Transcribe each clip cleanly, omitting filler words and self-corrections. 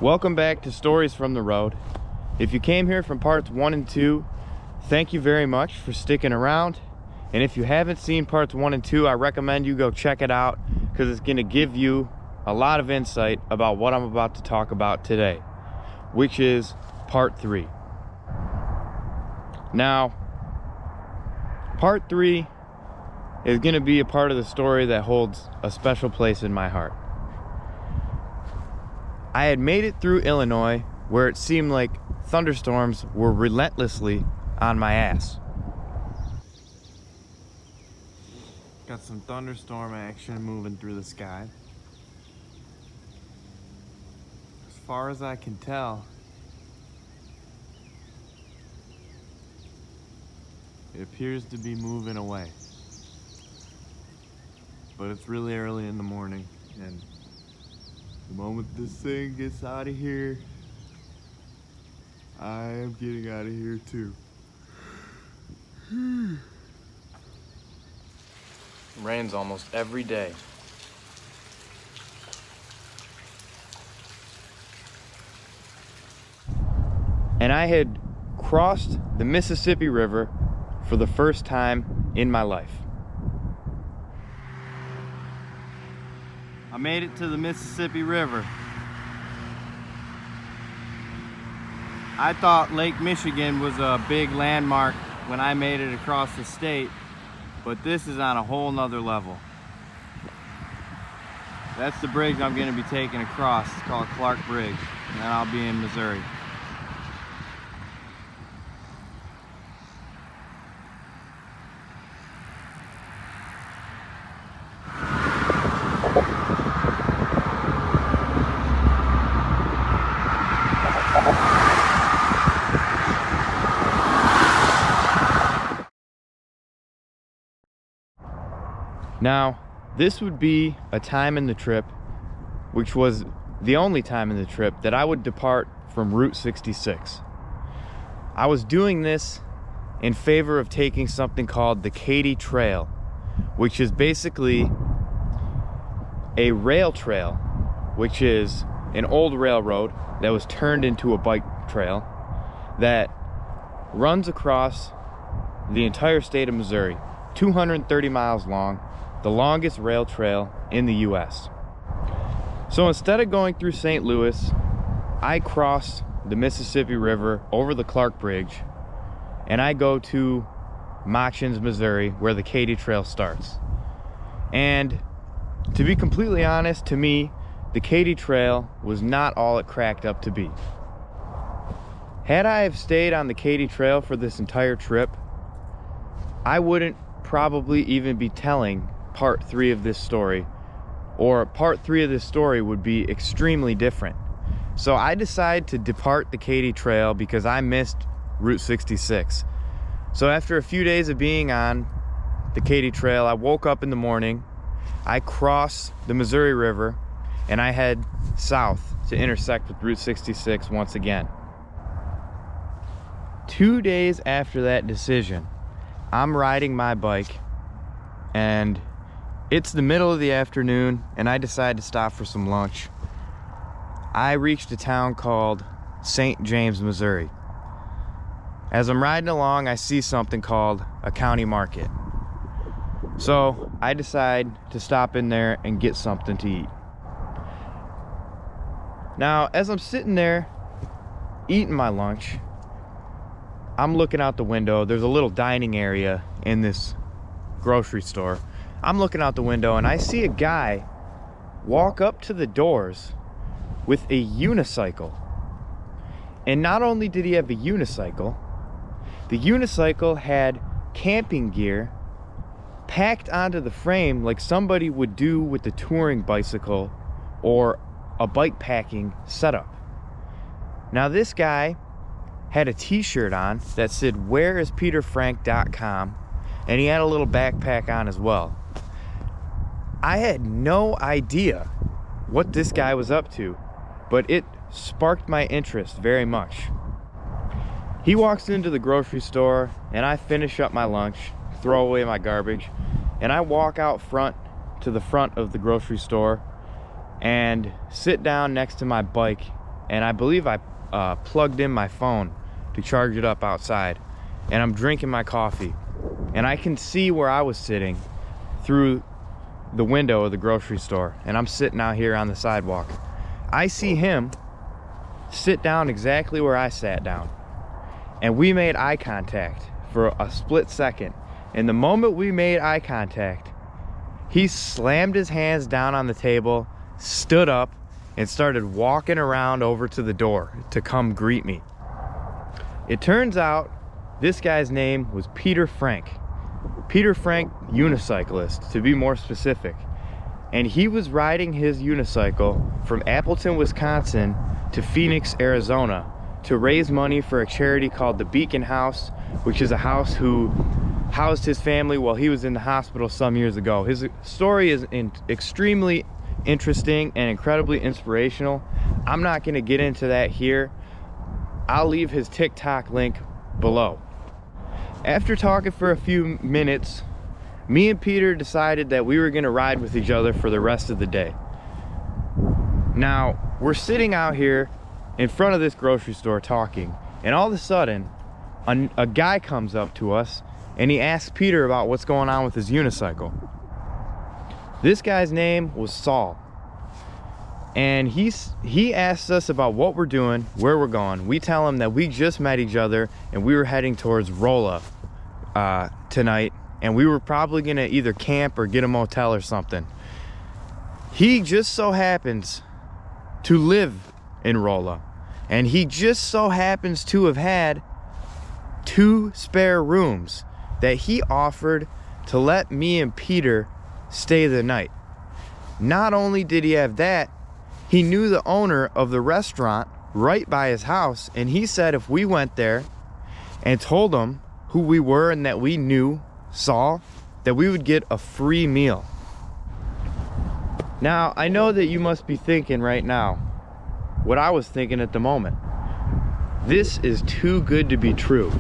Welcome back to Stories from the Road. If you came here from parts 1 and 2, thank you very much for sticking around. And if you haven't seen parts 1 and 2, I recommend you go check it out because it's going to give you a lot of insight about what I'm about to talk about today, which is part 3. Now, part 3 is going to be a part of the story that holds a special place in my heart. I had made it through Illinois where it seemed like thunderstorms were relentlessly on my ass. Got some thunderstorm action moving through the sky. As far as I can tell, it appears to be moving away. But it's really early in the morning, and the moment this thing gets out of here, I am getting out of here too. Rains almost every day. And I had crossed the Mississippi River for the first time in my life. I made it to the Mississippi River. I thought Lake Michigan was a big landmark when I made it across the state, but this is on a whole nother level. That's the bridge I'm going to be taking across. It's called Clark Bridge, and then I'll be in Missouri. Now, this would be a time in the trip, which was the only time in the trip that I would depart from Route 66. I was doing this in favor of taking something called the Katy Trail, which is basically a rail trail, which is an old railroad that was turned into a bike trail that runs across the entire state of Missouri, 230 miles long, the longest rail trail in the US. So instead of going through St. Louis, I cross the Mississippi River over the Clark Bridge, and I go to Moccins, Missouri, where the Katy Trail starts. And to be completely honest, to me, the Katy Trail was not all it cracked up to be. Had I have stayed on the Katy Trail for this entire trip, I wouldn't probably even be telling part 3 of this story, or part 3 of this story would be extremely different. So I decided to depart the Katy Trail because I missed Route 66. So after a few days of being on the Katy Trail, I woke up in the morning, I cross the Missouri River, and I head south to intersect with Route 66 once again. 2 days after that decision, I'm riding my bike, and it's the middle of the afternoon, and I decide to stop for some lunch. I reached a town called St. James, Missouri. As I'm riding along, I see something called a county market. So I decide to stop in there and get something to eat. Now, as I'm sitting there eating my lunch, I'm looking out the window. There's a little dining area in this grocery store. I'm looking out the window and I see a guy walk up to the doors with a unicycle. And not only did he have a unicycle, the unicycle had camping gear packed onto the frame like somebody would do with the touring bicycle or a bike packing setup. Now this guy had a t-shirt on that said whereispeterfrank.com, and he had a little backpack on as well. I had no idea what this guy was up to, but it sparked my interest very much. He walks into the grocery store, and I finish up my lunch, throw away my garbage, and I walk out front to the front of the grocery store and sit down next to my bike and I believe I plugged in my phone to charge it up outside, and I'm drinking my coffee, and I can see where I was sitting through the window of the grocery store, and I'm sitting out here on the sidewalk. I see him sit down exactly where I sat down, and we made eye contact for a split second. And the moment we made eye contact, he slammed his hands down on the table, stood up, and started walking around over to the door to come greet me. It turns out this guy's name was Peter Frank. Peter Frank, unicyclist, to be more specific. And he was riding his unicycle from Appleton, Wisconsin to Phoenix, Arizona to raise money for a charity called the Beacon House, which is a house who housed his family while he was in the hospital some years ago. His story is extremely interesting and incredibly inspirational. I'm not going to get into that here. I'll leave his TikTok link below. After talking for a few minutes, me and Peter decided that we were going to ride with each other for the rest of the day. Now, we're sitting out here in front of this grocery store talking, and all of a sudden, a guy comes up to us and he asks Peter about what's going on with his unicycle. This guy's name was Saul, and he asks us about what we're doing, where we're going. We tell him that we just met each other and we were heading towards Rolla tonight, and we were probably gonna either camp or get a motel or something. He just so happens to live in Rolla, and he just so happens to have had 2 spare rooms that he offered to let me and Peter stay the night. Not only did he have that, he knew the owner of the restaurant right by his house, and he said if we went there and told him who we were and that we knew Saul, that we would get a free meal. Now, I know that you must be thinking right now what I was thinking at the moment. This is too good to be true.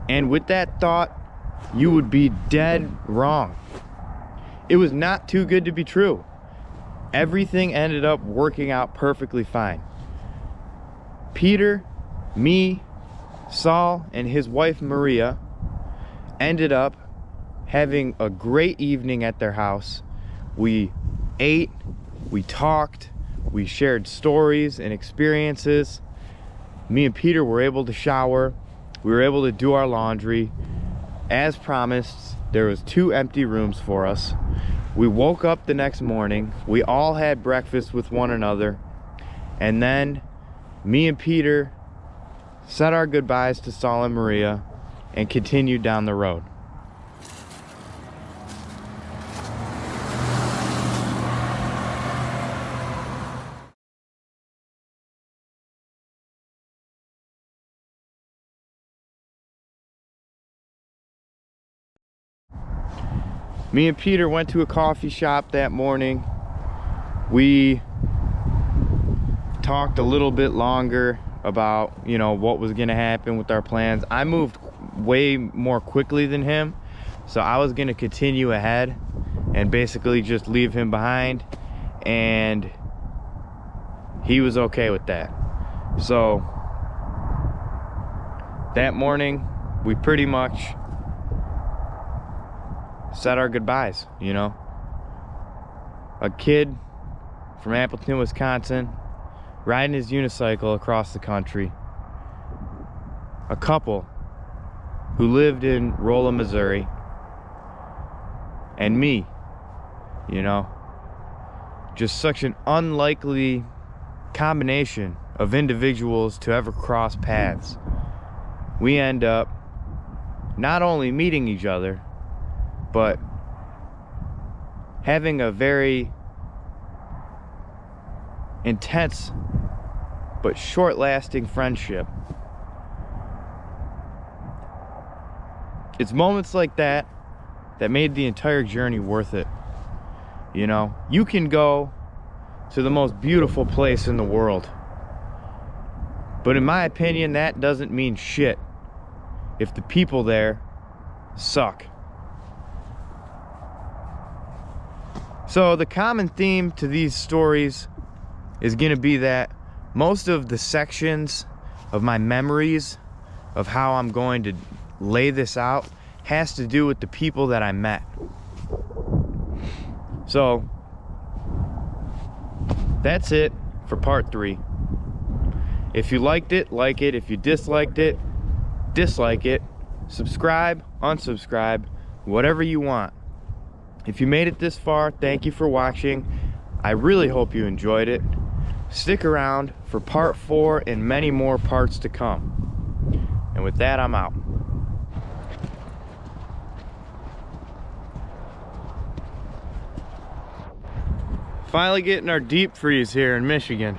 And with that thought, you would be dead wrong. It was not too good to be true. Everything ended up working out perfectly fine. Peter, me, Saul, and his wife Maria ended up having a great evening at their house. We ate, we talked, we shared stories and experiences. Me and Peter were able to shower. We were able to do our laundry. As promised, there was 2 empty rooms for us. We woke up the next morning. We all had breakfast with one another. And then me and Peter said our goodbyes to Saul and Maria and continued down the road. Me and Peter went to a coffee shop that morning. We talked a little bit longer about, you know, what was gonna happen with our plans. I moved way more quickly than him, so I was gonna continue ahead and basically just leave him behind, and he was okay with that. So that morning, we pretty much said our goodbyes, you know. A kid from Appleton, Wisconsin, riding his unicycle across the country. A couple who lived in Rolla, Missouri. And me, you know. Just such an unlikely combination of individuals to ever cross paths. We end up not only meeting each other, but having a very intense but short-lasting friendship. It's moments like that that made the entire journey worth it. You know, you can go to the most beautiful place in the world, but in my opinion, that doesn't mean shit if the people there suck. So the common theme to these stories is gonna be that most of the sections of my memories of how I'm going to lay this out has to do with the people that I met. So that's it for part 3. If you liked it, like it. If you disliked it, dislike it. Subscribe, unsubscribe, whatever you want. If you made it this far, thank you for watching. I really hope you enjoyed it. Stick around for part 4 and many more parts to come. And with that, I'm out. Finally getting our deep freeze here in Michigan.